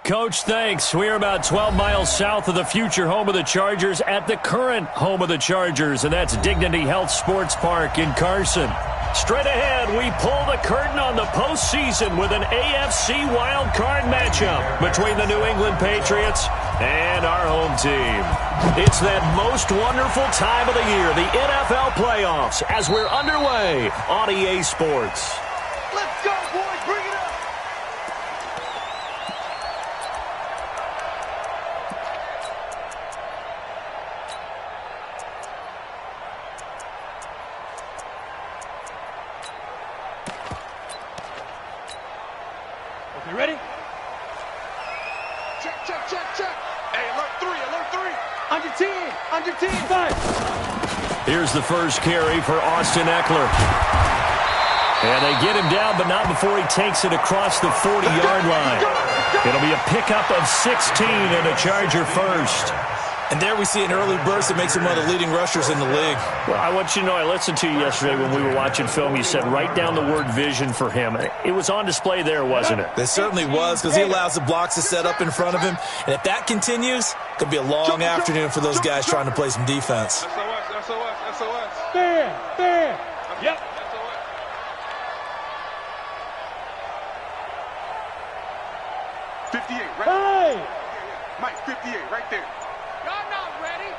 Coach, thanks. We are about 12 miles south of the future home of the Chargers at the current home of the Chargers, and that's Dignity Health Sports Park in Carson. Straight ahead, we pull the curtain on the postseason with an AFC wildcard matchup between the New England Patriots and our home team. It's that most wonderful time of the year, the NFL playoffs, as we're underway on EA Sports. Let's go, boys. Bring it up. Okay, ready? Check, check, check, check. Hey, alert 3. Under 10, 5. Here's the first carry for Austin Eckler. And they get him down, but not before he takes it across the 40-yard line. It'll be a pickup of 16 and a Charger first. And there we see an early burst that makes him one of the leading rushers in the league. Well, I want you to know, I listened to you yesterday when we were watching film. You said write down the word vision for him. It was on display there, wasn't it? It certainly was, because he allows the blocks to set up in front of him. And if that continues, it could be a long afternoon for those guys trying to play some defense. SOS. Fair. Yep. 58, right? Hey! Mike, 58, right there. Y'all not ready?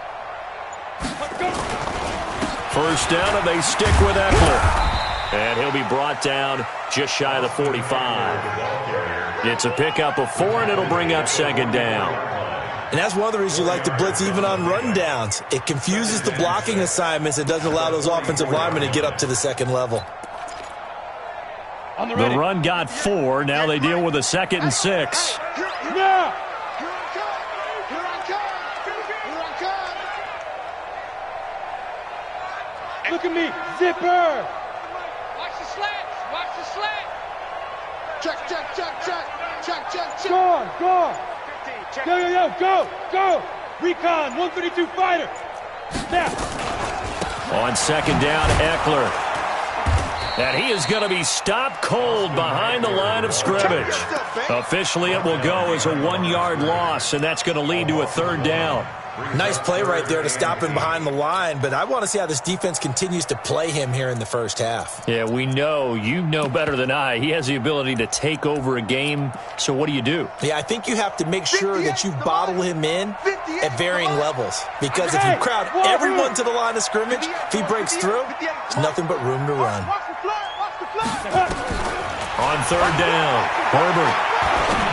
Let's go. First down, and they stick with Eckler. And he'll be brought down just shy of the 45. It's a pickup of 4, and it'll bring up second down. And that's one of the reasons you like to blitz even on rundowns. It confuses the blocking assignments. It doesn't allow those offensive linemen to get up to the second level. The run got 4. Now they deal with a 2nd and 6. Now! Look at me, zipper! Watch the slats! Watch the slats! Check. Go! Recon, 132 fighter! Now! On second down, Eckler. And he is going to be stopped cold behind the line of scrimmage. Officially, it will go as a 1-yard loss, and that's going to lead to a 3rd down. Nice play right there to stop him behind the line, but I want to see how this defense continues to play him here in the first half. Yeah, we know. You know better than I. He has the ability to take over a game, so what do you do? Yeah, I think you have to make sure that you bottle him in at varying levels, because if you crowd everyone to the line of scrimmage, if he breaks through, there's nothing but room to run. On 3rd down, Herbert.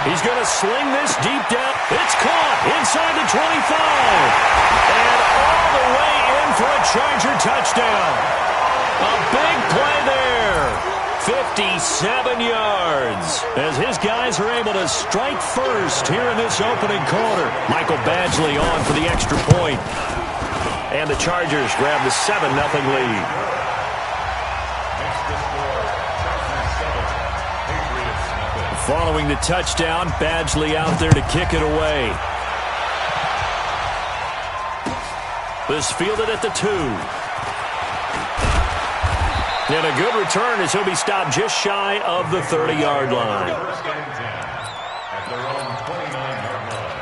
He's going to sling this deep down. It's caught inside the 25. And all the way in for a Charger touchdown. A big play there. 57 yards. As his guys are able to strike first here in this opening quarter. Michael Badgley on for the extra point. And the Chargers grab the 7-0 lead. Following the touchdown, Badgley out there to kick it away. This fielded at the 2. And a good return as he'll be stopped just shy of the 30-yard line. At their own 29-yard line.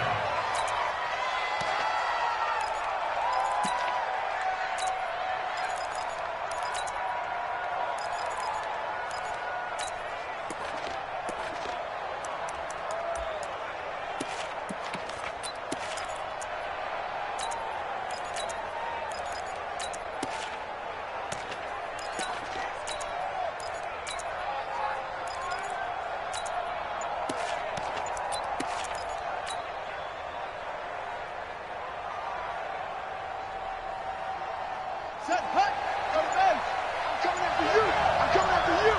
Set, hut, go to base. I'm coming after you.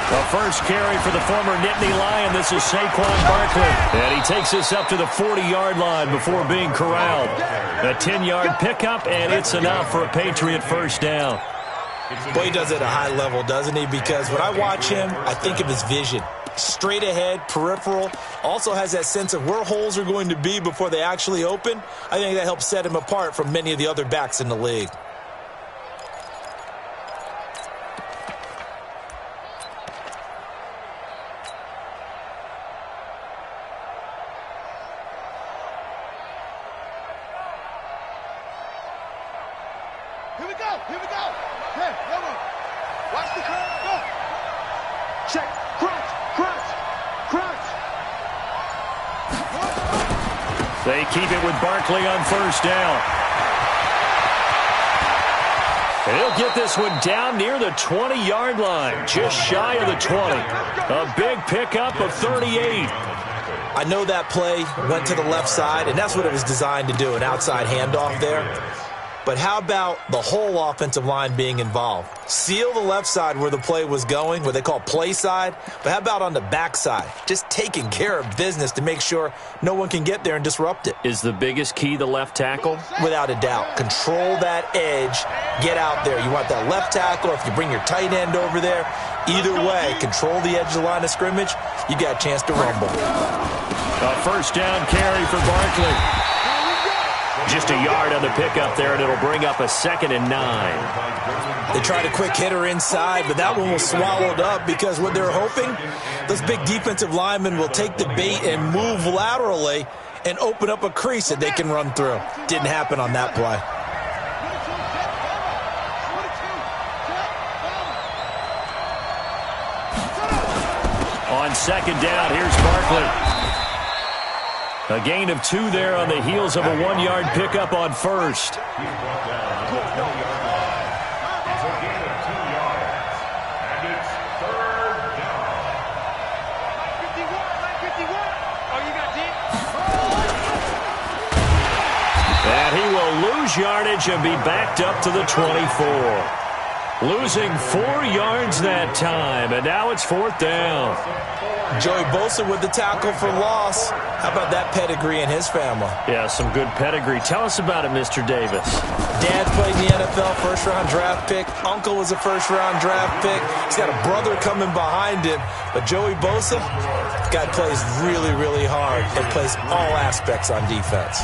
The first carry for the former Nittany Lion. This is Saquon Barkley. And he takes this up to the 40-yard line before being corralled. A 10-yard pickup, and it's enough for a Patriot first down. Boy, he does it at a high level, doesn't he? Because when I watch him, I think of his vision. Straight ahead, peripheral, also has that sense of where holes are going to be before they actually open. I think that helps set him apart from many of the other backs in the league. Here we go. Here we go. Hey, come on. Watch the curve. Go. Check. Crunch. Crunch. Crunch. They keep it with Barkley on first down. And he'll get this one down near the 20-yard line, just shy of the 20. A big pickup of 38. I know that play went to the left side, and that's what it was designed to do, an outside handoff there. But how about the whole offensive line being involved? Seal the left side where the play was going, what they call play side. But how about on the back side? Just taking care of business to make sure no one can get there and disrupt it. Is the biggest key the left tackle? Without a doubt. Control that edge. Get out there. You want that left tackle, or if you bring your tight end over there, either way, control the edge of the line of scrimmage, you got a chance to rumble. A first down carry for Barkley. Just a yard on the pickup there, and it'll bring up a 2nd and 9. They tried a quick hitter inside, but that one was swallowed up because what they're hoping, those big defensive linemen will take the bait and move laterally and open up a crease that they can run through. Didn't happen on that play. On 2nd down, here's Barkley. A gain of 2 there on the heels of a 1-yard pickup on first. He's brought down to the 20-yard line. It's a gain of 2 yards. And it's 3rd down. 51. Oh, you got deep? And he will lose yardage and be backed up to the 24. Losing 4 yards that time, and now it's 4th down. Joey Bosa with the tackle for loss. How about that pedigree in his family? Yeah, some good pedigree. Tell us about it, Mr. Davis. Dad played in the NFL, first-round draft pick. Uncle was a first-round draft pick. He's got a brother coming behind him. But Joey Bosa, guy plays really, really hard and plays all aspects on defense.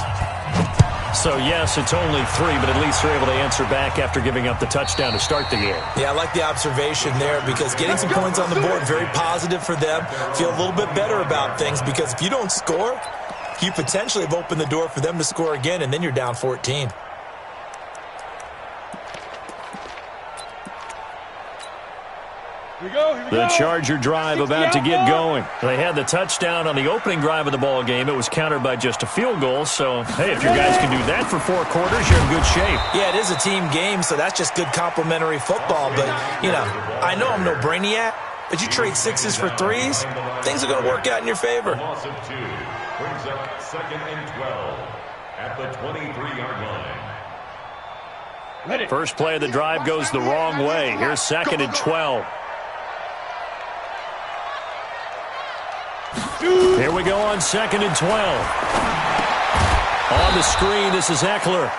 So, yes, it's only 3, but at least they're able to answer back after giving up the touchdown to start the game. Yeah, I like the observation there because getting some points on the board, very positive for them. Feel a little bit better about things because if you don't score, you potentially have opened the door for them to score again, and then you're down 14. The Charger drive about to get going. They had the touchdown on the opening drive of the ball game. It was countered by just a field goal. So, hey, if your guys can do that for 4 quarters, you're in good shape. Yeah, it is a team game, so that's just good complimentary football. But, you know, I know I'm no brainiac, but you trade 6s for 3s, things are going to work out in your favor. Loss of 2 brings up 2nd and 12 at the 23-yard line. First play of the drive goes the wrong way. Here's 2nd and 12. Here we go on 2nd and 12. On the screen, this is Eckler.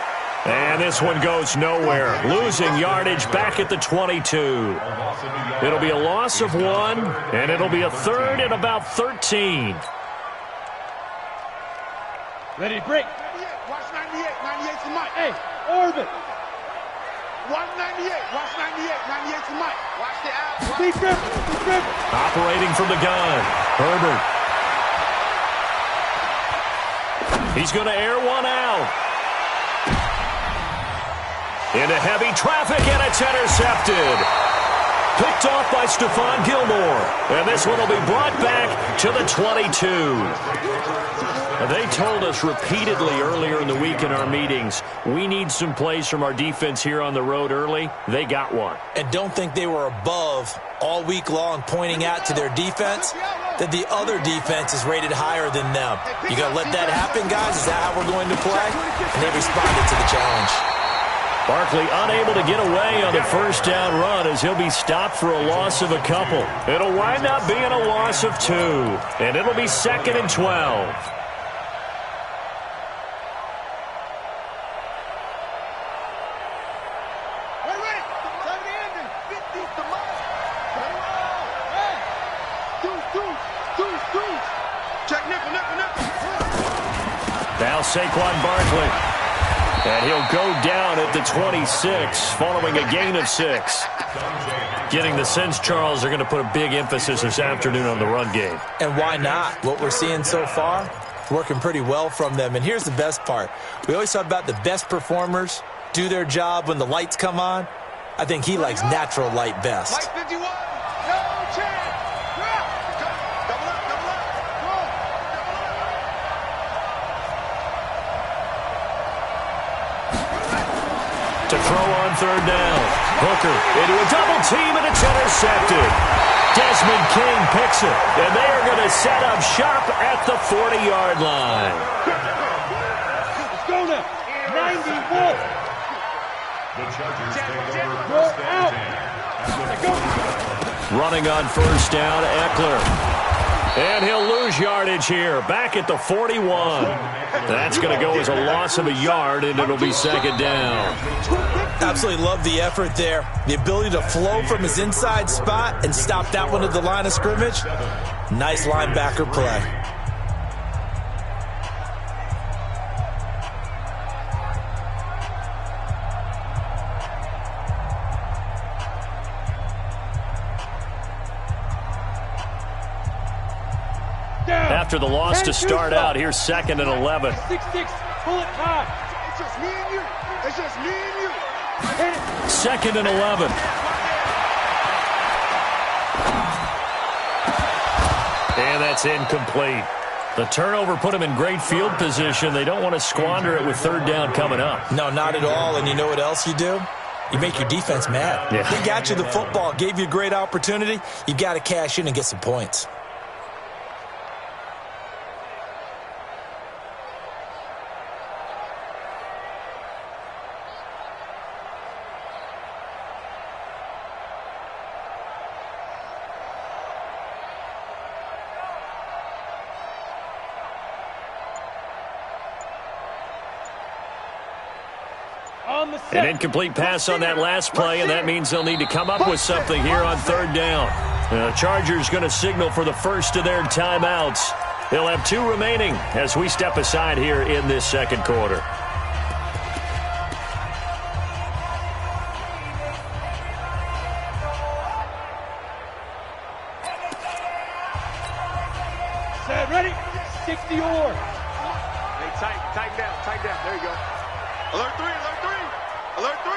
And this one goes nowhere. Losing yardage back at the 22. It'll be a loss of 1, and it'll be a 3rd and about 13. Ready, break. Watch 98. 98 to Mike. Hey, orbit. Watch 98. Watch 98. 98 to Mike. Watch the out. Be careful. Be careful. Operating from the gun. Herbert. He's going to air one out. Into heavy traffic, and it's intercepted. Picked off by Stephon Gilmore. And this one will be brought back to the 22. They told us repeatedly earlier in the week in our meetings, we need some plays from our defense here on the road early. They got one. And don't think they were above all week long pointing out to their defense that the other defense is rated higher than them. You going to let that happen, guys? Is that how we're going to play? And they responded to the challenge. Barkley unable to get away on the first down run as he'll be stopped for a loss of a couple. It'll wind up being a loss of 2, and it'll be 2nd and 12. Now Saquon Barkley. And he'll go down at the 26 following a gain of 6. Getting the sense, Charles, they're going to put a big emphasis this afternoon on the run game. And why not? What we're seeing so far, working pretty well from them. And here's the best part. We always talk about the best performers do their job when the lights come on. I think he likes natural light best. Mike 51. No chance. Double up, double up. Go. To throw on third down. Hooker into a double team, and it's intercepted. Desmond King picks it, and they are going to set up shop at the 40-yard line. Let's go now. 91. The Chargers take over first and 10. Running on first down, Eckler. And he'll lose yardage here, back at the 41. That's going to go as a loss of a yard, and it'll be second down. Absolutely love the effort there. The ability to flow from his inside spot and stop that one at the line of scrimmage. Nice linebacker play. After the loss to start out, here's second and 11. 6-6, pull it high. It's just me and you. It's just me and you. Hit it. Second and 11. And that's incomplete. The turnover put him in great field position. They don't want to squander it with third down coming up. No, not at all. And you know what else you do? You make your defense mad. Yeah. They got you the football, gave you a great opportunity. You've got to cash in and get some points. An incomplete pass on that last play, and that means they'll need to come up with something here on third down. The Chargers going to signal for the first of their timeouts. They'll have 2 remaining as we step aside here in this second quarter. Set, ready? 60 or. Hey, tighten down. There you go. Alert 3, alert 3. Alert 3.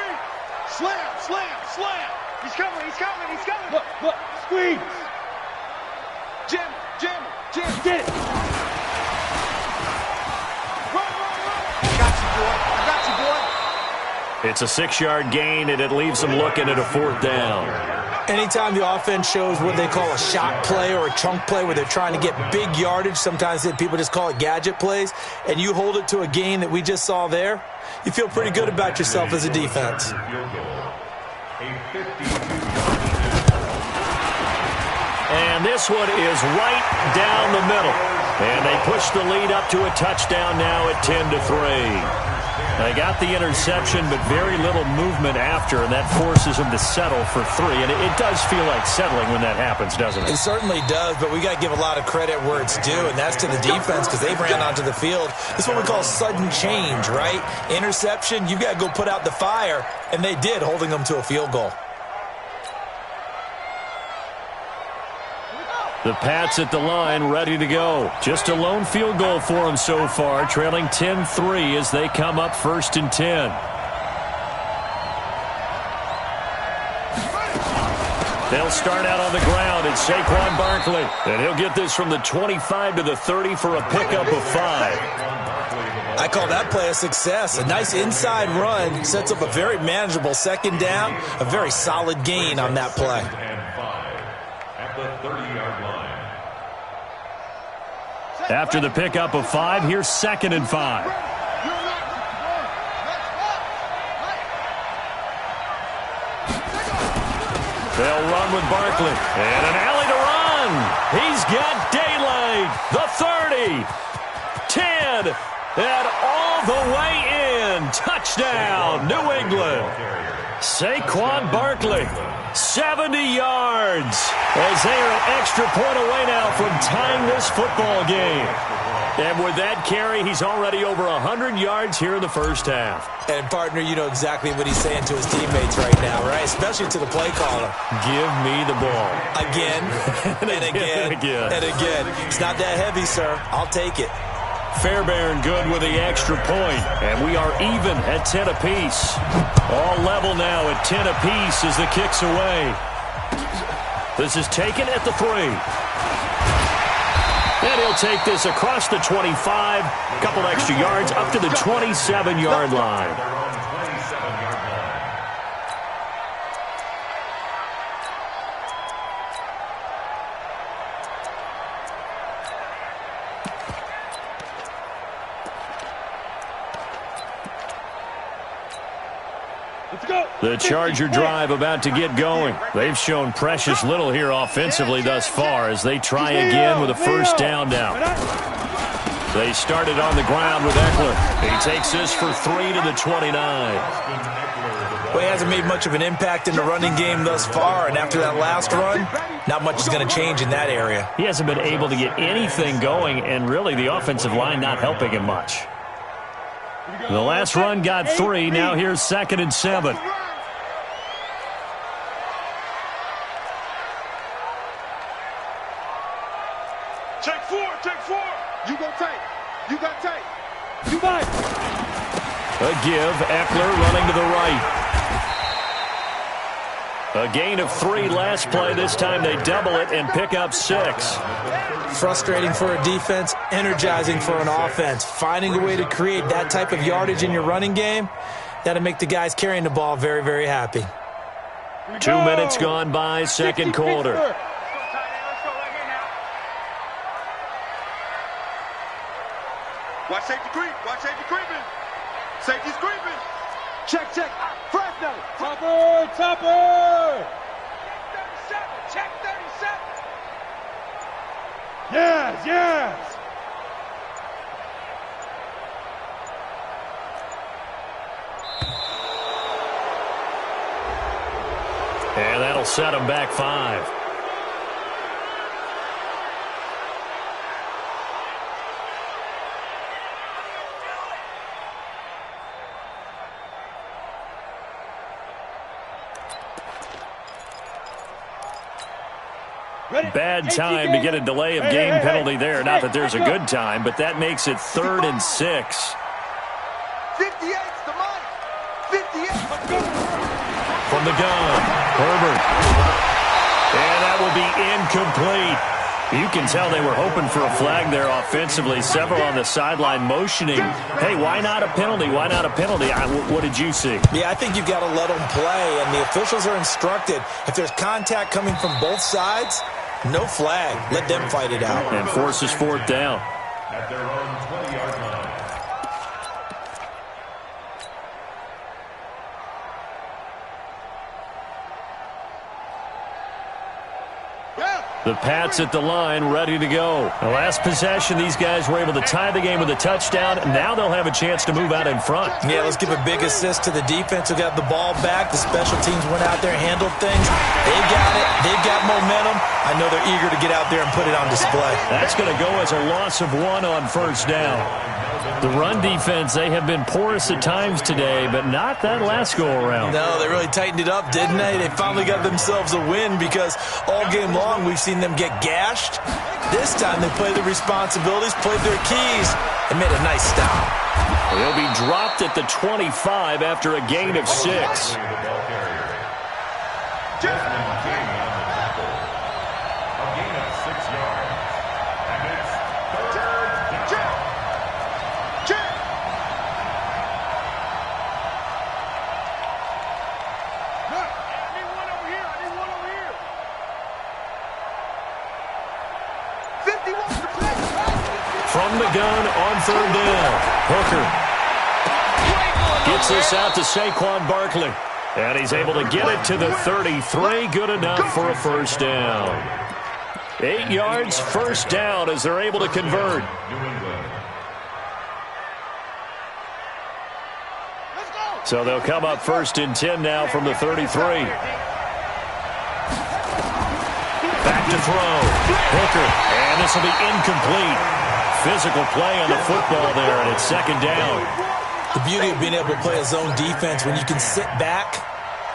Slam, slam, slam. He's coming. Look, squeeze. Jam. Get it. Run. I got you, boy. It's a 6-yard gain, and it leaves them looking at a fourth down. Anytime the offense shows what they call a shot play or a chunk play where they're trying to get big yardage, sometimes people just call it gadget plays, and you hold it to a gain that we just saw there, you feel pretty good about yourself as a defense. And this one is right down the middle. And they push the lead up to a touchdown now at 10-3. They got the interception, but very little movement after, and that forces them to settle for 3. And it does feel like settling when that happens, doesn't it? It certainly does, but we got to give a lot of credit where it's due, and that's to the defense because they ran onto the field. This is what we call sudden change, right? Interception, you've got to go put out the fire, and they did, holding them to a field goal. The Pats at the line, ready to go. Just a lone field goal for them so far, trailing 10-3 as they come up first and 10. They'll start out on the ground. It's Saquon Barkley, and he'll get this from the 25 to the 30 for a pickup of 5. I call that play a success. A nice inside run sets up a very manageable second down, a very solid gain on that play. At the 30-yard line. After the pickup of 5, here's second and 5. They'll run with Barkley. And an alley to run. He's got daylight. The 30. 10. And all the way in. Touchdown, New England. Saquon Barkley, 70 yards, as they are an extra point away now from tying this football game. And with that carry, he's already over 100 yards here in the first half. And, partner, you know exactly what he's saying to his teammates right now, right? Especially to the play caller. Give me the ball. Again, and again, and again. It's not that heavy, sir. I'll take it. Fairbairn good with the extra point, and we are even at 10 apiece. All level now at 10 apiece as the kick's away. This is taken at the 3. And he'll take this across the 25, a couple extra yards up to the 27-yard line. The Charger drive about to get going. They've shown precious little here offensively thus far as they try again with a first down now. They started on the ground with Eckler. He takes this for 3 to the 29. Well, he hasn't made much of an impact in the running game thus far, and after that last run, not much is going to change in that area. He hasn't been able to get anything going, and really the offensive line not helping him much. The last run got 3. Now here's 2nd and 7. Check 4, check 4. You go tight. You got tight. You might. A give, Eckler running to the right. A gain of 3 last play. This time they double it and pick up 6. Frustrating for a defense, energizing for an offense. Finding a way to create that type of yardage in your running game, that'll make the guys carrying the ball very, very happy. 2 minutes gone by, second quarter. Watch safety creep. Watch safety creeping. Safety's creeping. Check, check. Fresno. Topper, topper. 37. Check 37. Yes, yes. And that'll set him back 5. Bad time to get a delay of game penalty there. Not that there's a good time, but that makes it 3rd and 6. 58's the money. 58. From the gun, Herbert. And that will be incomplete. You can tell they were hoping for a flag there offensively. Several on the sideline motioning, hey, why not a penalty? Why not a penalty? What did you see? Yeah, I think you've got to let them play, and the officials are instructed. If there's contact coming from both sides, no flag. Let them fight it out. And forces 4th down. At their own 20-yard line. The Pats at the line, ready to go. The last possession, these guys were able to tie the game with a touchdown. Now they'll have a chance to move out in front. Yeah, let's give a big assist to the defense who got the ball back. The special teams went out there and handled things. They've got it. They've got momentum. I know they're eager to get out there and put it on display. That's going to go as a loss of 1 on first down. The run defense, they have been porous at times today, but not that last go-around. No, they really tightened it up, didn't they? They finally got themselves a win because all game long we've seen them get gashed. This time they played their responsibilities, played their keys, and made a nice stop. They'll be dropped at the 25 after a gain of 6. From the gun on 3rd down. Hooker gets this out to Saquon Barkley. And he's able to get it to the 33. Good enough for a first down. 8 yards, first down as they're able to convert. So they'll come up 1st and 10 now from the 33. Back to throw. Hooker. And this will be incomplete. Physical play on the football there, and it's 2nd down. The beauty of being able to play a zone defense, when you can sit back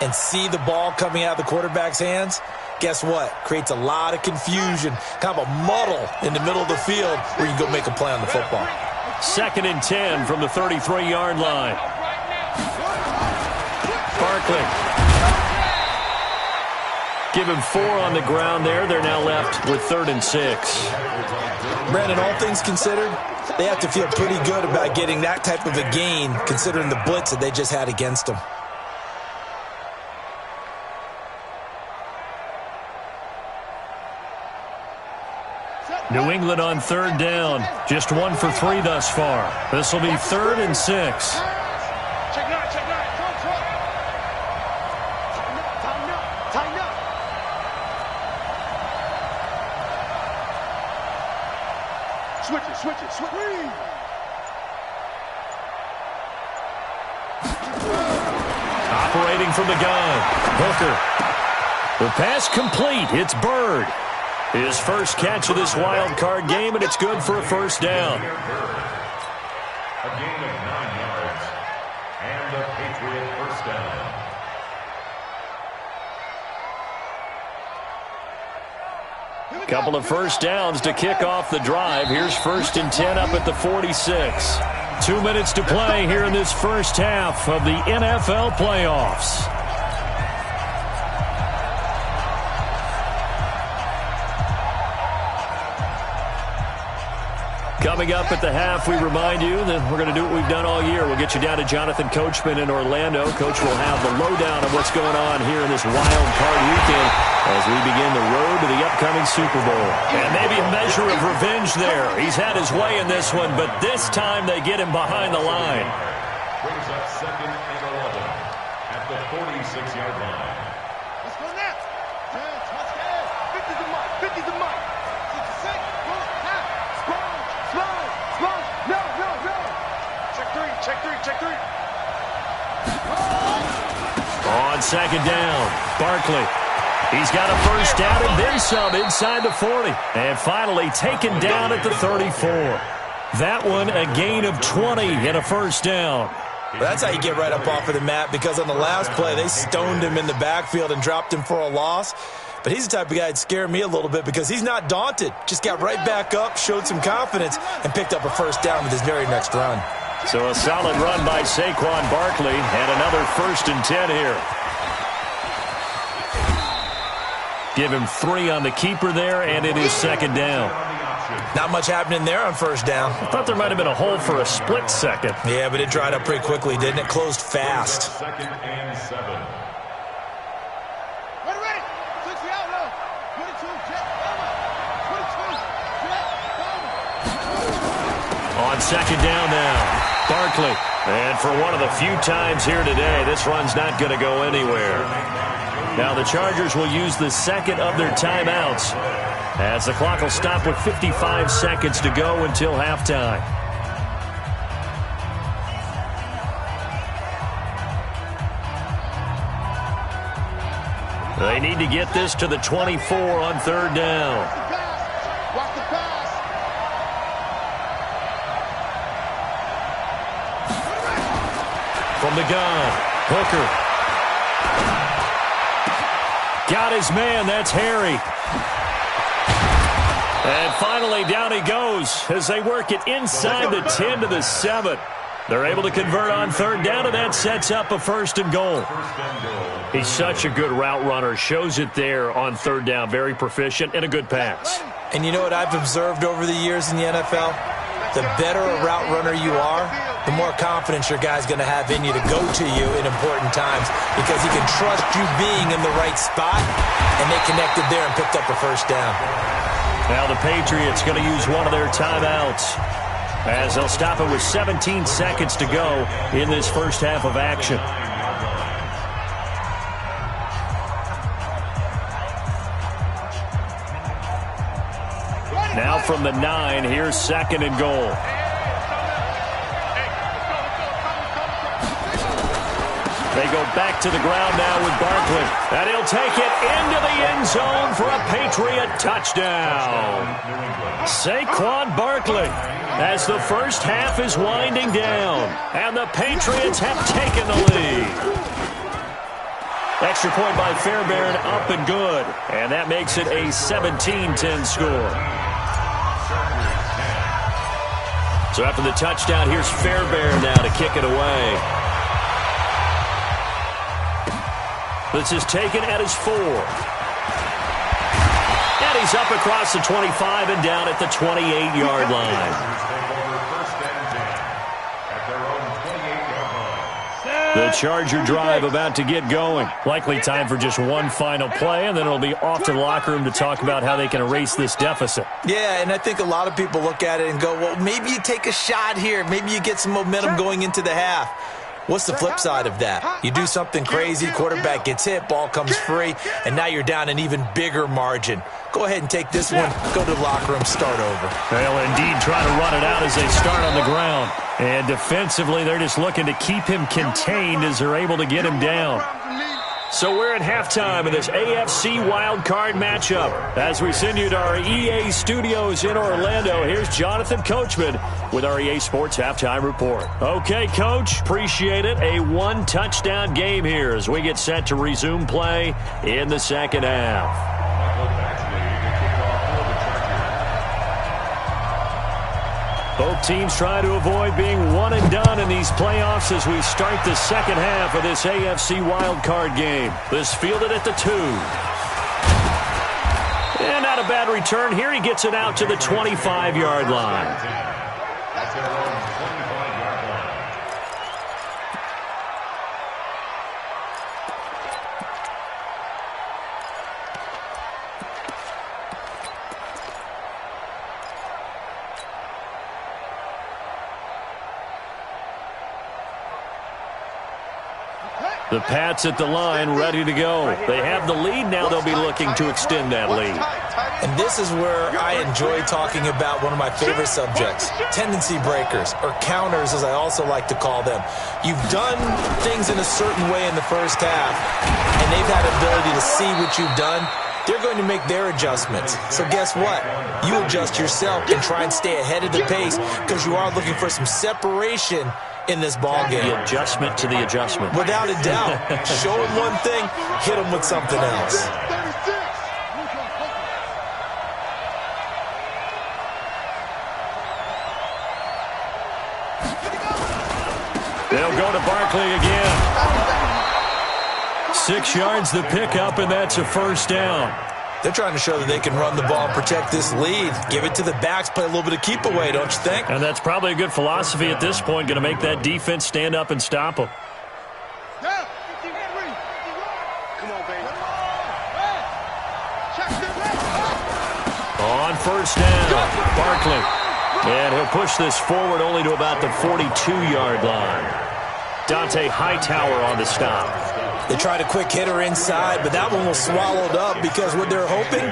and see the ball coming out of the quarterback's hands, guess what? Creates a lot of confusion, kind of a muddle in the middle of the field where you can go make a play on the football. 2nd and 10 from the 33-yard line. Barkley. Give him 4 on the ground there. They're now left with 3rd and 6. Brandon, all things considered, they have to feel pretty good about getting that type of a gain considering the blitz that they just had against them. New England on 3rd down. Just 1 for 3 thus far. This will be 3rd and 6. Check 9, check 9. Front. Tighten up. Switch it. Operating from the gun. Hooker. The pass complete. It's Bird. His first catch of this wild card game, and it's good for a 1st down. A gain of 9 yards. And the Patriot 1st down. Couple of 1st downs to kick off the drive. Here's 1st and 10 up at the 46. 2 minutes to play here in this first half of the NFL playoffs. Coming up at the half, we remind you that we're going to do what we've done all year. We'll get you down to Jonathan Coachman in Orlando. Coach will have the lowdown of what's going on here in this wild card weekend as we begin the road to the upcoming Super Bowl. And maybe a measure of revenge there. He's had his way in this one, but this time they get him behind the line. Brings up 2nd and 11 at the 46-yard line. Let's go now. 50's the mark. 66. Small. Check 3. On 2nd down, Barkley. He's got a 1st down and then some inside the 40. And finally taken down at the 34. That one a gain of 20 and a 1st down. Well, that's how you get right up off of the mat, because on the last play, they stoned him in the backfield and dropped him for a loss. But he's the type of guy that'd scare me a little bit because he's not daunted. Just got right back up, showed some confidence, and picked up a 1st down with his very next run. So a solid run by Saquon Barkley and another 1st and 10 here. Give him 3 on the keeper there, and it is 2nd down. Not much happening there on 1st down. I thought there might have been a hole for a split second. Yeah, but it dried up pretty quickly, didn't it? Closed fast. 2nd and 7. Ready. 60 out now. 22, jet, On 2nd down now, Barkley. And for one of the few times here today, this run's not going to go anywhere. Now the Chargers will use the 2nd of their timeouts as the clock will stop with 55 seconds to go until halftime. They need to get this to the 24 on 3rd down. Watch the pass. From the gun, Hooker. Got his man, that's Harry. And finally, down he goes as they work it inside the 10 to the 7. They're able to convert on 3rd down, and that sets up a 1st and goal. He's such a good route runner. Shows it there on 3rd down. Very proficient and a good pass. And you know what I've observed over the years in the NFL? The better a route runner you are, the more confidence your guy's going to have in you to go to you in important times because he can trust you being in the right spot, and they connected there and picked up a 1st down. Now the Patriots going to use one of their timeouts as they'll stop it with 17 seconds to go in this first half of action. Now from the 9, here's 2nd and goal. They go back to the ground now with Barkley. And he'll take it into the end zone for a Patriot touchdown. Saquon Barkley as the first half is winding down. And the Patriots have taken the lead. Extra point by Fairbairn, up and good. And that makes it a 17-10 score. So after the touchdown, here's Fairbairn now to kick it away. This is taken at his 4. And he's up across the 25 and down at the 28-yard line. The Charger drive about to get going. Likely time for just one final play, and then it'll be off to the locker room to talk about how they can erase this deficit. Yeah, and I think a lot of people look at it and go, well, maybe you take a shot here. Maybe you get some momentum going into the half. What's the flip side of that? You do something crazy, quarterback gets hit, ball comes free, and now you're down an even bigger margin. Go ahead and take this one, go to the locker room, start over. They'll indeed try to run it out as they start on the ground. And defensively, they're just looking to keep him contained as they're able to get him down. So we're at halftime of this AFC wildcard matchup. As we send you to our EA studios in Orlando, here's Jonathan Coachman with our EA Sports Halftime Report. Okay, Coach, appreciate it. A one-touchdown game here as we get set to resume play in the second half. Both teams try to avoid being one and done in these playoffs as we start the second half of this AFC wildcard game. This fielded at the 2. And not a bad return here. He gets it out to the 25-yard line. That's their own 25-yard line. The Pats at the line ready to go. They have the lead now. They'll be looking to extend that lead. And this is where I enjoy talking about one of my favorite subjects, tendency breakers, or counters as I also like to call them. You've done things in a certain way in the first half, and they've had ability to see what you've done. They're going to make their adjustments. So guess what? You adjust yourself and try and stay ahead of the pace because you are looking for some separation in this ball game. The adjustment to the adjustment. Without a doubt. Show them one thing, hit them with something else. They'll go to Barkley again. 6 yards the pickup, and that's a first down. They're trying to show that they can run the ball and protect this lead. Give it to the backs, play a little bit of keep away, don't you think? And that's probably a good philosophy at this point, going to make that defense stand up and stop them. Come on, baby. On first down, Barkley. And he'll push this forward only to about the 42-yard line. Dante Hightower on the stop. They tried a quick hitter inside, but that one was swallowed up because what they're hoping,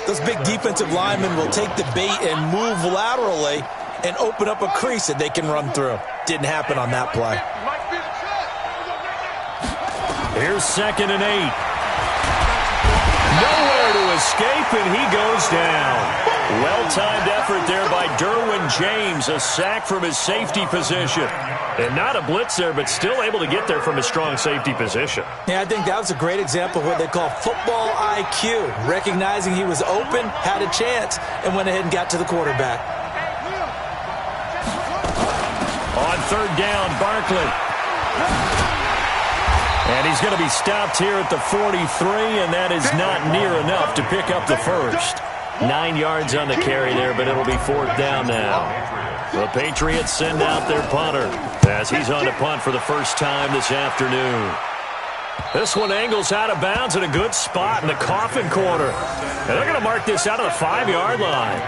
those big defensive linemen will take the bait and move laterally and open up a crease that they can run through. Didn't happen on that play. Here's 2nd and 8. Nowhere to escape, and he goes down. Well-timed effort there by Derwin James, a sack from his safety position. And not a blitz there, but still able to get there from a strong safety position. Yeah, I think that was a great example of what they call football IQ. Recognizing he was open, had a chance, and went ahead and got to the quarterback. On 3rd down, Barkley. And he's going to be stopped here at the 43, and that is not near enough to pick up the first. 9 yards on the carry there, but it'll be 4th down now. The Patriots send out their punter as he's on to punt for the first time this afternoon. This one angles out of bounds at a good spot in the coffin corner. And they're going to mark this out of the 5-yard line.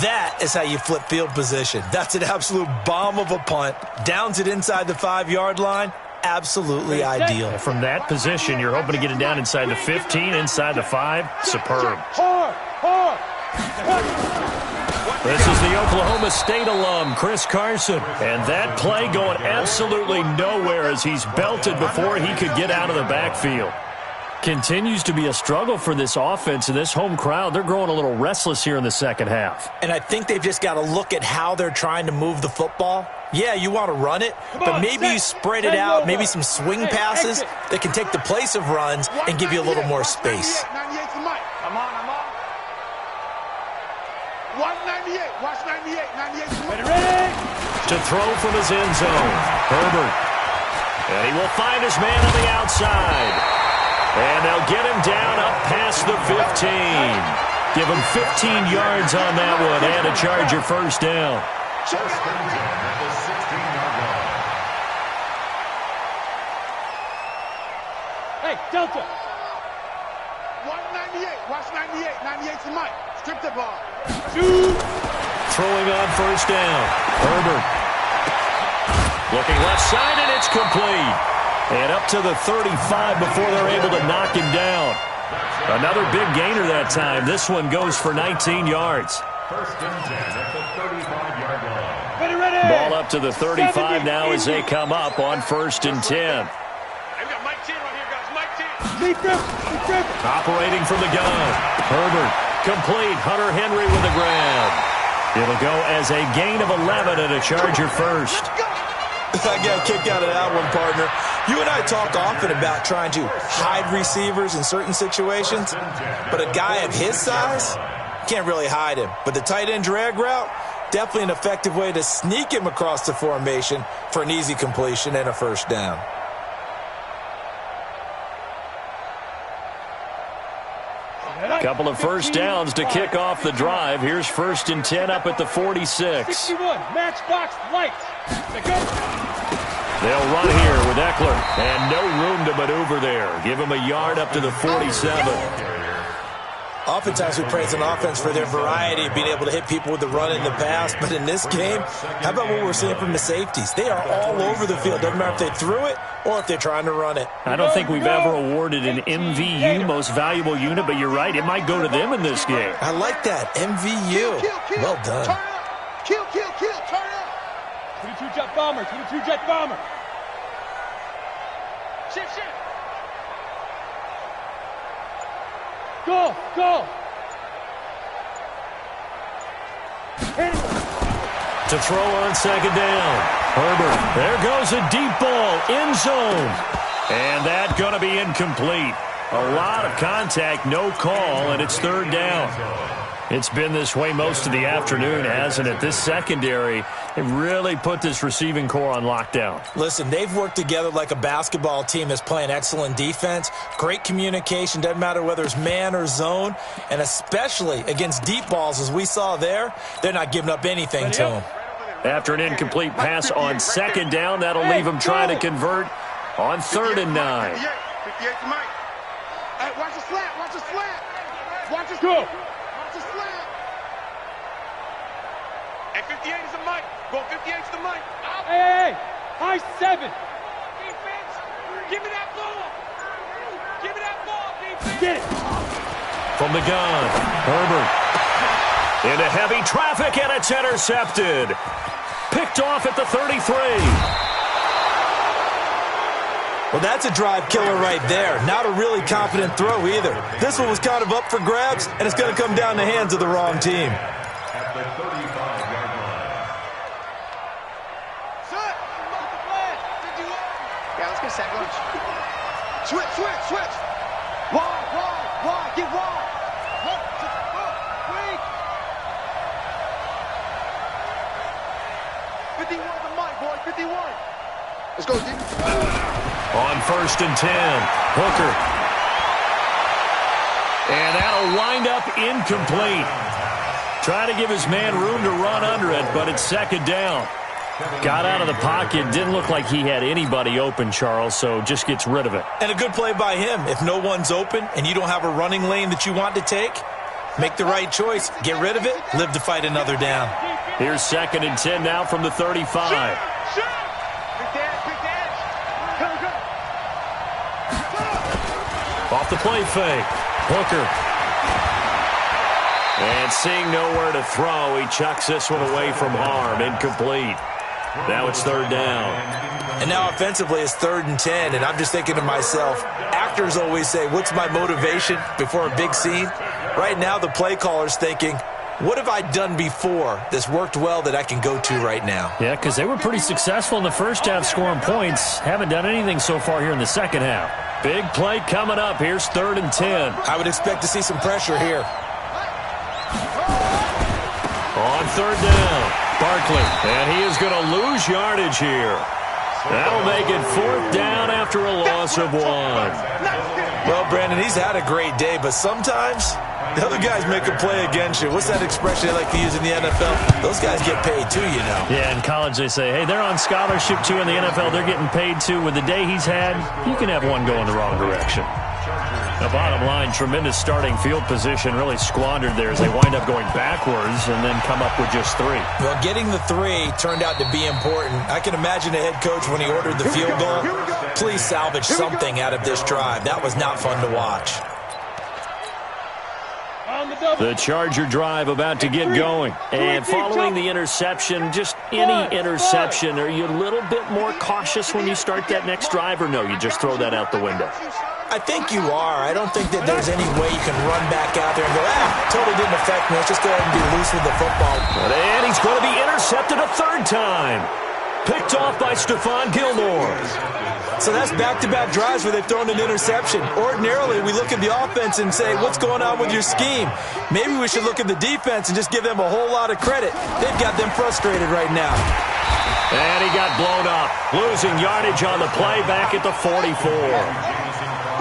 That is how you flip field position. That's an absolute bomb of a punt. Downs it inside the 5-yard line. Absolutely ideal. From that position, you're hoping to get it down inside the 15, inside the 5. Superb. This is the Oklahoma State alum, Chris Carson. And that play going absolutely nowhere as he's belted before he could get out of the backfield. Continues to be a struggle for this offense and this home crowd. They're growing a little restless here in the second half. And I think they've just got to look at how they're trying to move the football. Yeah, you want to run it, but maybe you spread it out, maybe some swing passes that can take the place of runs and give you a little more space. 98 to Mike. I'm on. 198. Watch 98. 98 to Mike. Ready? To throw from his end zone. Herbert. And he will find his man on the outside. And they'll get him down up past the 15. Give him 15 yards on that one and a Charger first down. First and 10 at the 16-yard line. Hey, Delta. Watch 98. Watch 98. 98 to Mike. Strip the ball. Shoot. Throwing on first down. Herbert. Looking left side, and it's complete. And up to the 35 before they're able to knock him down. Another big gainer that time. This one goes for 19 yards. First and 10 at the 35-yard line. Ready. Ball up to the 35 now as they come up on first and 10. Hey, we got Mike 10 right here, guys. Mike 10. Operating from the gun. Herbert. Complete. Hunter Henry with the grab. It'll go as a gain of 11 and a Charger first. I got a kick out of that one, partner. You and I talk often about trying to hide receivers in certain situations, but a guy of his size can't really hide him. But the tight end drag route, definitely an effective way to sneak him across the formation for an easy completion and a first down. Couple of first downs to kick off the drive. Here's first and 10 up at the 46. 61. Matchbox lights. They'll run here with Eckler. And no room to maneuver there. Give him a yard up to the 47. Oftentimes we praise an offense for their variety of being able to hit people with the run in the pass. But in this game, how about what we're seeing from the safeties? They are all over the field. Doesn't matter if they threw it or if they're trying to run it. I don't think we've ever awarded an MVU, most valuable unit, but you're right. It might go to them in this game. I like that. MVU. Well done. Turn up. Kill. Turn up. 22 jet bomber. 22 jet bomber. Shift. Go. Hit it. To throw on second down. Herbert. There goes a deep ball. End zone. And that's going to be incomplete. A lot of contact, no call, and it's third down. It's been this way most of the afternoon, hasn't it? This secondary, it really put this receiving core on lockdown. Listen, they've worked together like a basketball team that's playing excellent defense. Great communication, doesn't matter whether it's man or zone. And especially against deep balls, as we saw there, they're not giving up anything to them. After an incomplete pass on second down, that'll leave them trying to convert on third and 9. 58 to Mike. Hey, watch the slant. Watch the slant. Watch it go. Watch the slant. Hey, 58 is the Mike. Go 58 to the Mike. Hey. High 7. Defense, give me that ball. Give me that ball, defense. Get it. From the gun, Herbert. Into heavy traffic, and it's intercepted. Picked off at the 33. Well, that's a drive killer right there. Not a really confident throw either. This one was kind of up for grabs, and it's going to come down the hands of the wrong team. At the 35-yard line. Set. Yeah, let's get second. Switch. Wide. Get wide. Quick. 51 to Mike, boy. 51. Let's go, D. On first and 10, Hooker. And that'll wind up incomplete. Try to give his man room to run under it, but it's second down. Got out of the pocket. Didn't look like he had anybody open, Charles, so just gets rid of it. And a good play by him. If no one's open and you don't have a running lane that you want to take, make the right choice. Get rid of it. Live to fight another down. Here's second and 10 now from the 35. Off the play fake. Hooker. And seeing nowhere to throw, he chucks this one away from harm. Incomplete. Now it's third down. And now offensively it's third and 10, and I'm just thinking to myself, actors always say, what's my motivation before a big scene? Right now the play caller's thinking, what have I done before that's worked well that I can go to right now? Yeah, because they were pretty successful in the first half scoring points. Haven't done anything so far here in the second half. Big play coming up. Here's third and 10. I would expect to see some pressure here. On third down, Barkley. And he is going to lose yardage here. That'll make it fourth down after a loss of 1. Well, Brandon, he's had a great day, but sometimes the other guys make a play against you. What's that expression they like to use in the NFL? Those guys get paid too, you know. Yeah, in college they say, hey, they're on scholarship too. In the NFL, they're getting paid too. With the day he's had, you can have one going the wrong direction. The bottom line, tremendous starting field position, really squandered there as they wind up going backwards and then come up with just 3. Well, getting the 3 turned out to be important. I can imagine the head coach when he ordered the field goal. Please salvage something out of this drive. That was not fun to watch. The Charger drive about to get going. And following the interception, just any interception, are you a little bit more cautious when you start that next drive, or no, you just throw that out the window? I think you are. I don't think that there's any way you can run back out there and go, totally didn't affect me. Let's just go ahead and be loose with the football. And he's going to be intercepted a 3rd time. Picked off by Stephon Gilmore. So that's back-to-back drives where they've thrown an interception. Ordinarily, we look at the offense and say, what's going on with your scheme? Maybe we should look at the defense and just give them a whole lot of credit. They've got them frustrated right now. And he got blown up, losing yardage on the play back at the 44.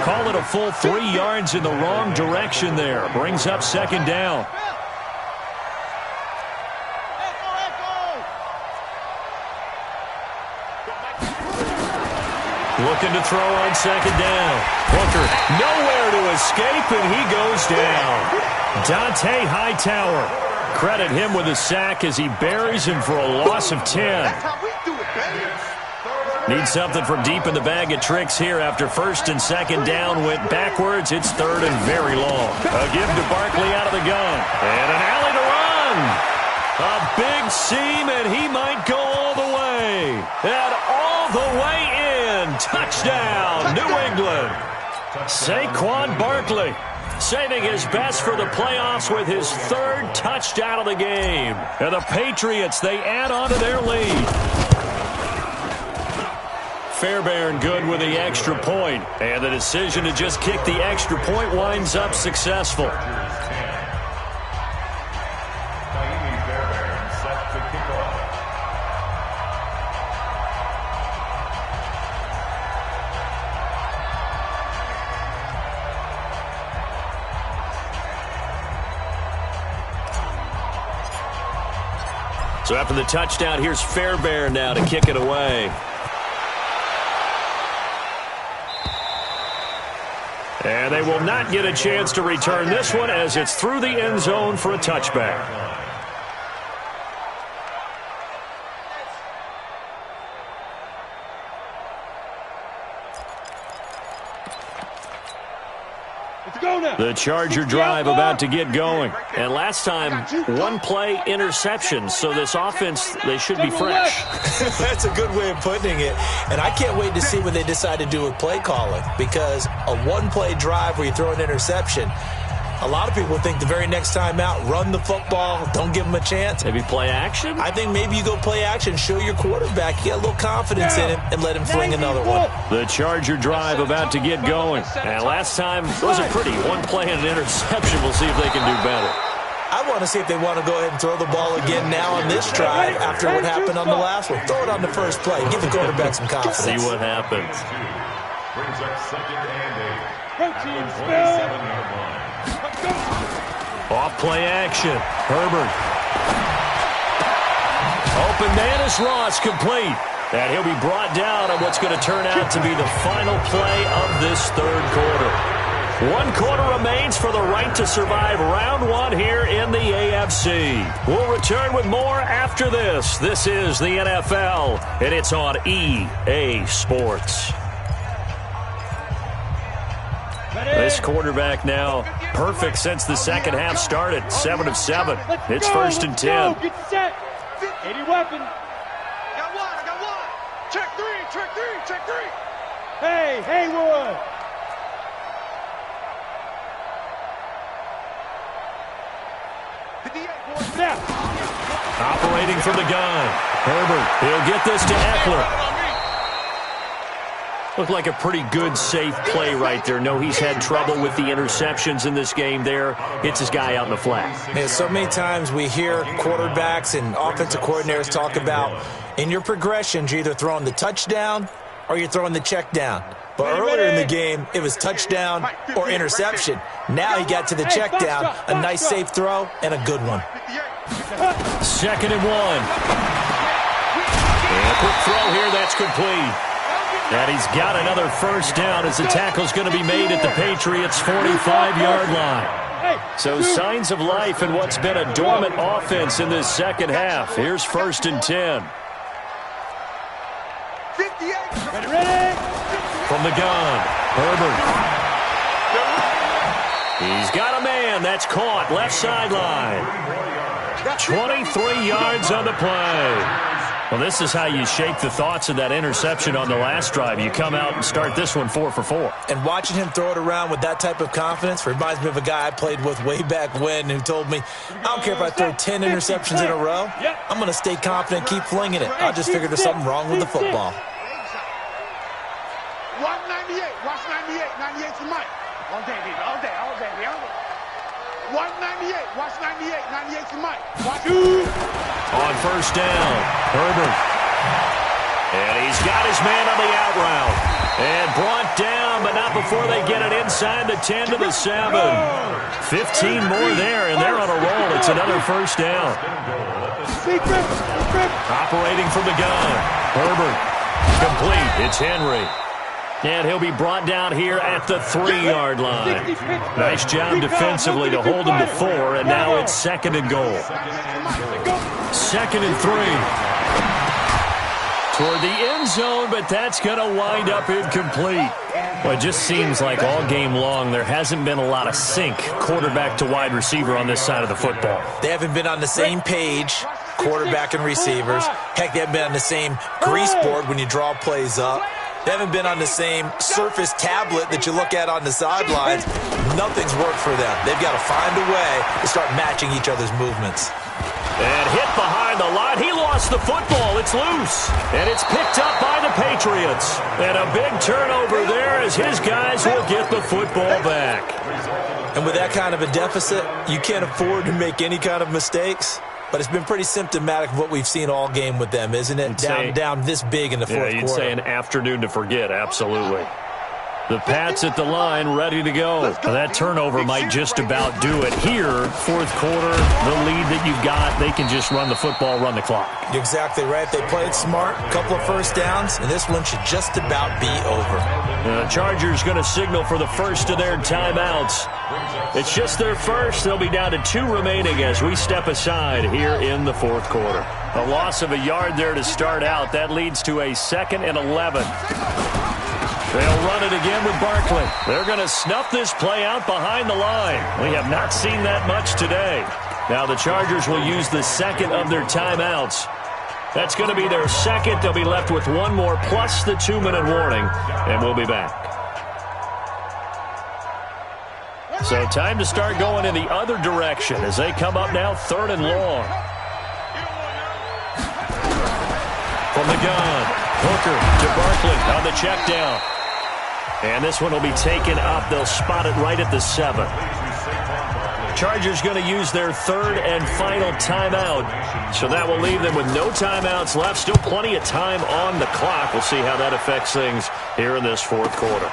Call it a full 3 yards in the wrong direction there. Brings up 2nd down. Looking to throw on 2nd down. Hooker nowhere to escape, and he goes down. Dante Hightower. Credit him with a sack as he buries him for a loss of 10. That's how we do it, baby. Need something from deep in the bag of tricks here after 1st and 2nd down went backwards. It's 3rd and very long. A give to Barkley out of the gun. And an alley to run. A big seam, and he might go all the way. And all the way in. Touchdown, New England. Saquon Barkley saving his best for the playoffs with his 3rd touchdown of the game. And the Patriots, they add on to their lead. Fairbairn good with the extra point, and the decision to just kick the extra point winds up successful. So after the touchdown, here's Fairbairn now to kick it away. And they will not get a chance to return this one as it's through the end zone for a touchback. The Charger drive about to get going. And last time, 1 play interception. So this offense, they should be fresh. That's a good way of putting it. And I can't wait to see what they decide to do with play calling. Because a 1-play drive where you throw an interception, a lot of people think the very next time out, run the football, don't give them a chance. Maybe play action? I think maybe you go play action, show your quarterback, you get a little confidence in him, and let him fling another one. The Charger drive about to get going. And last time, it was a pretty 1 play and an interception. We'll see if they can do better. I want to see if they want to go ahead and throw the ball again now on this drive after what happened on the last one. Throw it on the first play. Give the quarterback some confidence. See what happens. Brings up 2nd and 8. Protein At the spell. 27-yard line. Off play action. Herbert. Open man is Ross, complete. And he'll be brought down on what's going to turn out to be the final play of this 3rd quarter. 1 quarter remains for the right to survive round 1 here in the AFC. We'll return with more after this. This is the NFL, and it's on EA Sports. This quarterback now perfect since the second half started. 7 of 7. It's 1st and 10. Get set. 80 weapon. I got one. Check 3. Hey, Haywood. Snap. Operating from the gun. Herbert, he'll get this to Eckler. Looked like a pretty good, safe play right there. No, he's had trouble with the interceptions in this game there. Hits his guy out in the flat. Man, so many times we hear quarterbacks and offensive coordinators talk about in your progressions, you're either throwing the touchdown or you're throwing the check down. But earlier in the game, it was touchdown or interception. Now he got to the check down, a nice safe throw, and a good one. 2nd and 1. And a quick throw here, that's complete. And he's got another first down as the tackle's going to be made at the Patriots' 45-yard line. So signs of life in what's been a dormant offense in this second half. Here's 1st and 10. From the gun, Herbert. He's got a man. That's caught. Left sideline. 23 yards on the play. Well, this is how you shake the thoughts of that interception on the last drive. You come out and start this one 4 for 4. And watching him throw it around with that type of confidence reminds me of a guy I played with way back when who told me, I don't care if I throw 10 interceptions in a row. I'm going to stay confident, keep flinging it. I just figured there's something wrong with the football. 198. Watch 98. 98 to Mike. All day, baby. All day. 198. Watch 98. 98 to Mike. Watch you. On first down, Herbert. And he's got his man on the out route. And brought down, but not before they get it inside the 10 to the 7. 15 more there, and they're on a roll. It's another first down. Operating from the gun, Herbert. Complete. It's Henry. And he'll be brought down here at the 3-yard line. Nice job defensively to hold him to 4, and now it's 2nd and goal. 2nd and 3. Toward the end zone, but that's going to wind up incomplete. Well, it just seems like all game long there hasn't been a lot of sync quarterback to wide receiver on this side of the football. They haven't been on the same page, quarterback and receivers. Heck, they haven't been on the same grease board when you draw plays up. They haven't been on the same Surface tablet that you look at on the sidelines. Nothing's worked for them. They've got to find a way to start matching each other's movements. And hit behind the line. He lost the football. It's loose. And it's picked up by the Patriots. And a big turnover there as his guys will get the football back. And with that kind of a deficit, you can't afford to make any kind of mistakes. But it's been pretty symptomatic of what we've seen all game with them, isn't it? Down this big in the fourth quarter. You'd say an afternoon to forget, absolutely. The Pats at the line, ready to go. That turnover might just about do it. Here, fourth quarter, the lead that you've got, they can just run the football, run the clock. You're exactly right. They played smart, a couple of first downs, and this one should just about be over. The Chargers going to signal for the first of their timeouts. It's just their first. They'll be down to 2 remaining as we step aside here in the fourth quarter. A loss of a yard there to start out. That leads to a 2nd and 11. They'll run it again with Barkley. They're going to snuff this play out behind the line. We have not seen that much today. Now the Chargers will use the second of their timeouts. That's going to be their second. They'll be left with one more plus the 2-minute warning, and we'll be back. So time to start going in the other direction as they come up now 3rd and long. From the gun, Hooker to Barkley on the check down. And this one will be taken up. They'll spot it right at the 7. Chargers going to use their 3rd and final timeout. So that will leave them with no timeouts left. Still plenty of time on the clock. We'll see how that affects things here in this fourth quarter.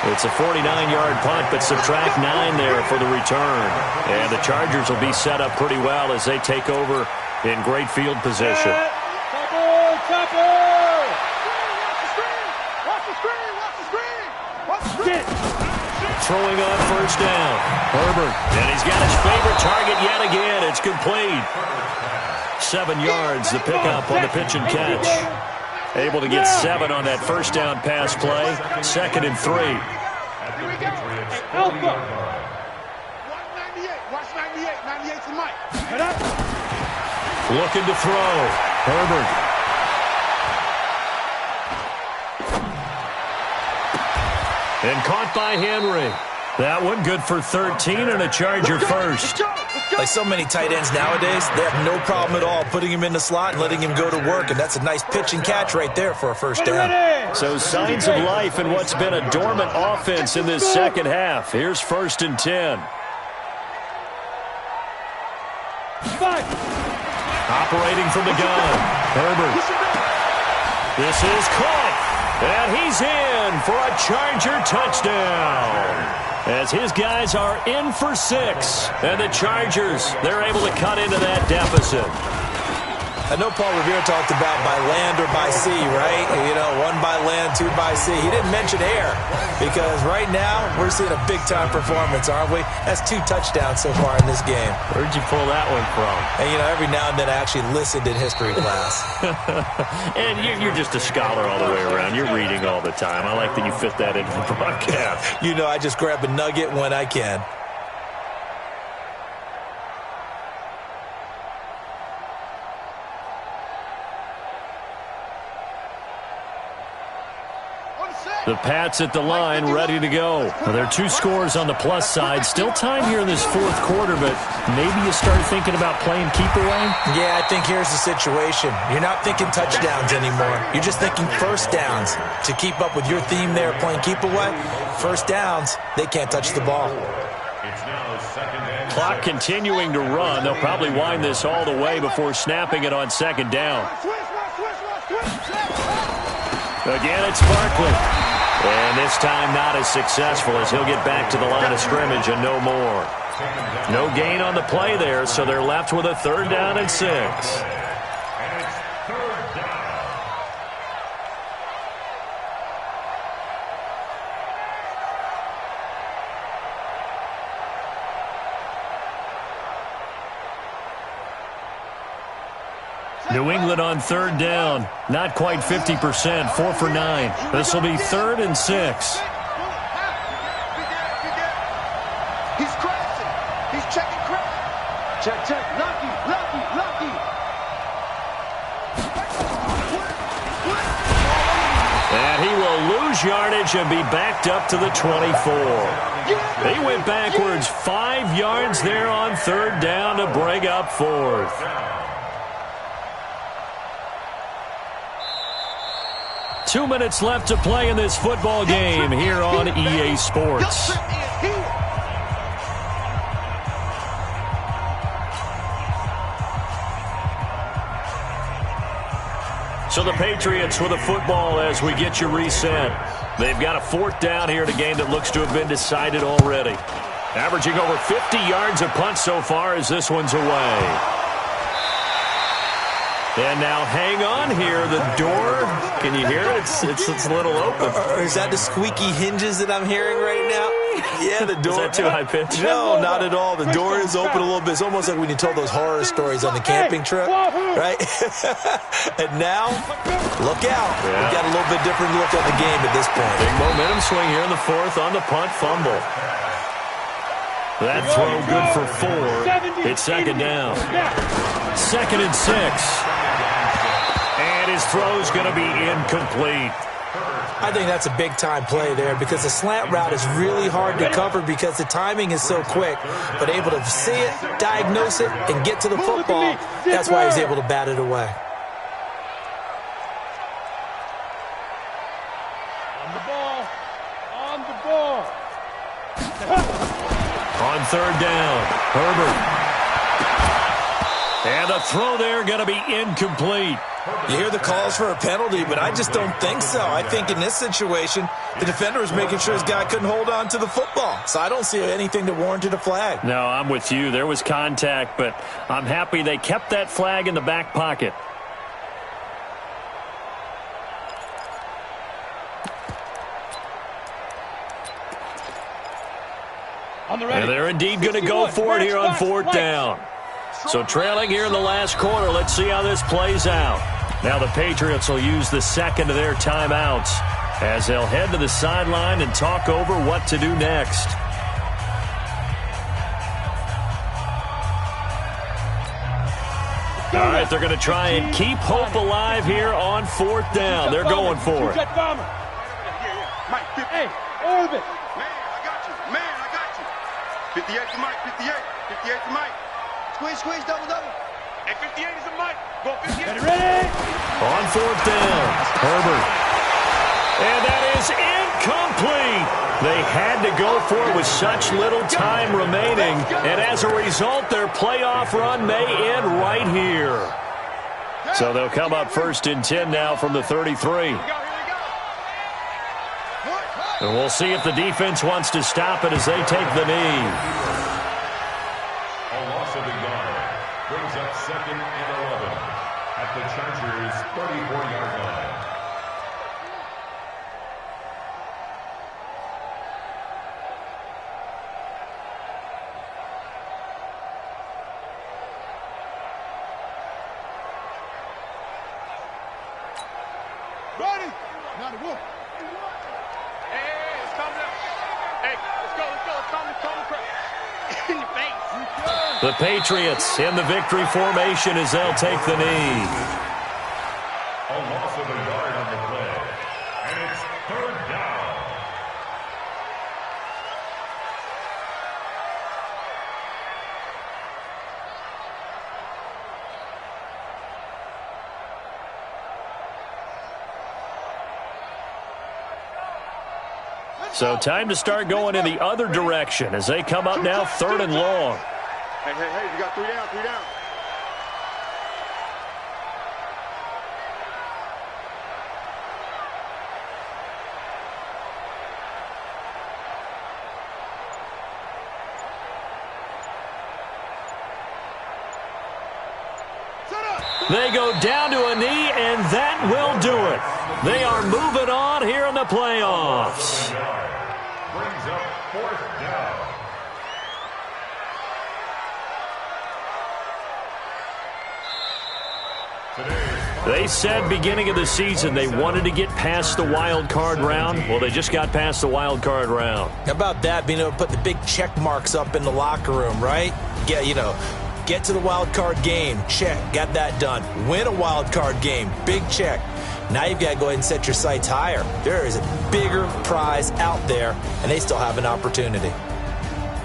It's a 49-yard punt, but subtract 9 there for the return. And the Chargers will be set up pretty well as they take over in great field position. Throwing on first down, Herbert. And he's got his favorite target yet again. It's complete. 7 yards, the pickup on the pitch and catch. Able to get 7 on that first down pass play. 2nd and 3. Alpha. 198. Watch 98. 98 to Mike. Head up. Looking to throw. Herbert. And caught by Henry. That one good for 13 and a Charger first. Like so many tight ends nowadays, they have no problem at all putting him in the slot and letting him go to work, and that's a nice pitch and catch right there for a first down. So signs of life in what's been a dormant offense in this second half. Here's 1st and 10. Operating from the gun, Herbert. This is caught, and he's in for a Charger touchdown. As his guys are in for 6, and the Chargers, they're able to cut into that deficit. I know Paul Revere talked about by land or by sea, right? You know, 1 by land, 2 by sea. He didn't mention air because right now we're seeing a big-time performance, aren't we? That's 2 touchdowns so far in this game. Where'd you pull that one from? And, you know, every now and then I actually listened in history class. And you're just a scholar all the way around. You're reading all the time. I like that you fit that into the broadcast. You know, I just grab a nugget when I can. The Pats at the line, ready to go. Well, there are 2 scores on the plus side. Still time here in this 4th quarter, but maybe you start thinking about playing keep away? Yeah, I think here's the situation. You're not thinking touchdowns anymore. You're just thinking first downs. To keep up with your theme there, playing keep away, first downs, they can't touch the ball. Clock continuing to run. They'll probably wind this all the way before snapping it on 2nd down. Again, it's Barkley. And this time not as successful as he'll get back to the line of scrimmage and no more. No gain on the play there, so they're left with a 3rd down and 6. New England on 3rd down. Not quite 50%, 4 for 9. This will be 3rd and 6. He's crashing. He's checking crash. Check. Lucky. And he will lose yardage and be backed up to the 24. He went backwards 5 yards there on 3rd down to break up 4th. Two minutes left to play in this football game here on EA Sports. So the Patriots with a football as we get you reset. They've got a 4th down here in a game that looks to have been decided already. Averaging over 50 yards a punt so far as this one's away. And now hang on here. The door, can you hear it? It's a little open. Is that the squeaky hinges that I'm hearing right now? Yeah, the door. Is that too high pitched? No, not at all. The door is open a little bit. It's almost like when you told those horror stories on the camping trip, right? And now, look out. Yeah. We've got a little bit different look at the game at this point. Big momentum swing here in the 4th on the punt fumble. That throw good for 4. It's 2nd down. 2nd and 6. And his throw's going to be incomplete. I think that's a big-time play there because the slant route is really hard to cover because the timing is so quick. But able to see it, diagnose it, and get to the football, that's why he's able to bat it away. On the ball. On 3rd down, Herbert. And the throw there going to be incomplete. You hear the calls for a penalty, but I just don't think so. I think in this situation, the defender was making sure his guy couldn't hold on to the football. So I don't see anything that warranted a flag. No, I'm with you. There was contact, but I'm happy they kept that flag in the back pocket. And they're indeed going to go for it here on 4th down. So trailing here in the last quarter, let's see how this plays out. Now the Patriots will use the 2nd of their timeouts as they'll head to the sideline and talk over what to do next. All right, they're going to try and keep hope alive here on 4th down. They're going for it. Hey, Orbit. Man, I got you. 58 to Mike, 58. 58 to Mike. Squeeze, double. And 58 is a Mike. Go 58. Ready? On fourth down, Herbert. And that is incomplete. They had to go for it with such little time remaining. And as a result, their playoff run may end right here. So they'll come up first and 10 now from the 33. And we'll see if the defense wants to stop it as they take the knee. A loss of a yard brings up second and 11 at the Chargers' 34-yard line. Ready? Now the wolf. Hey, it's coming up. Hey, let's go. It's coming. In your face. The Patriots in the victory formation as they'll take the knee. A loss of a yard on the play. And it's third down. So time to start going in the other direction as they come up now third and long. Hey, you got 3 down. They go down to a knee, and that will do it. They are moving on here in the playoffs. Brings up fourth down. They said beginning of the season they wanted to get past the wild card round. Well, they just got past the wild card round. How about that, being able to put the big check marks up in the locker room, right? Yeah, get to the wild card game, check, got that done. Win a wild card game, big check. Now you've got to go ahead and set your sights higher. There is a bigger prize out there, and they still have an opportunity.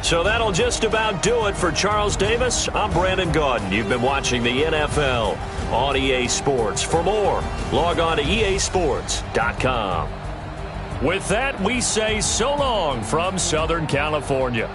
So that'll just about do it for Charles Davis. I'm Brandon Gaudin. You've been watching the NFL on EA Sports. For more, log on to easports.com. With that, we say so long from Southern California.